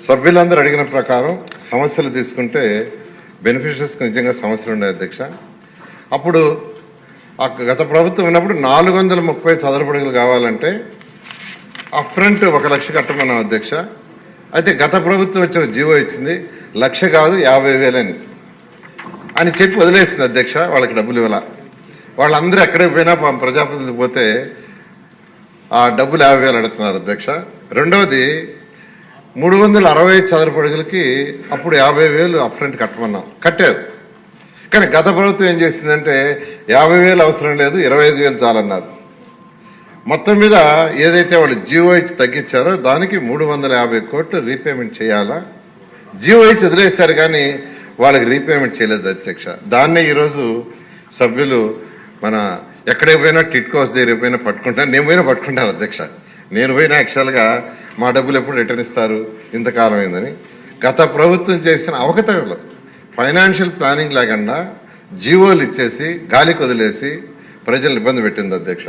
సభ్యులందరూ అడిగిన ప్రకారం సమస్యలు తీసుకుంటే బెనిఫిషరీస్కి నిజంగా సమస్యలు ఉన్నాయి అధ్యక్ష. అప్పుడు గత ప్రభుత్వం ఉన్నప్పుడు 430 చదరపు అడుగులు కావాలంటే అప్ఫ్రంట్ 1 లక్ష కట్టమన్నాం అధ్యక్ష. అయితే గత ప్రభుత్వం వచ్చిన జీవో ఇచ్చింది 1 లక్ష కాదు 50,000 అని చెప్పి వదిలేసింది అధ్యక్ష. వాళ్ళకి డబ్బులు ఇవ్వాల. వాళ్ళందరూ ఎక్కడికి పోయినా ప్రజాప్రతినిధులు పోతే ఆ డబ్బులు 50,000 అడుగుతున్నారు అధ్యక్ష. రెండవది 360 చదరపు అడుగులకి అప్పుడు 50,000 అప్ఫ్రంట్ కట్టమన్నాం, కట్టారు. కానీ గత ప్రభుత్వం ఏం చేసిందంటే 50,000 అవసరం లేదు 25,000 చాలన్నారు. మొత్తం మీద ఏదైతే వాళ్ళు జీవో ఇచ్చి తగ్గించారో దానికి 350 కోట్లు రీపేమెంట్ చేయాలా. జీవో ఇచ్చి వదిలేస్తారు కానీ వాళ్ళకి రీపేమెంట్ చేయలేదు అధ్యక్ష. దాన్నే ఈరోజు సభ్యులు మన ఎక్కడికి పోయినా టిట్కోస్ దగ్గర పోయినా పట్టుకుంటాను, నేను పోయినా పట్టుకుంటాను అధ్యక్ష. నేను పోయినా యాక్చువల్గా మా డబ్బులు ఎప్పుడు రిటర్న్ ఇస్తారు ఇంతకాలం అయిందని. గత ప్రభుత్వం చేసిన అవకతవకలు ఫైనాన్షియల్ ప్లానింగ్ లేకుండా జీవోలు ఇచ్చేసి గాలికి వదిలేసి ప్రజలు ఇబ్బంది పెట్టింది అధ్యక్ష.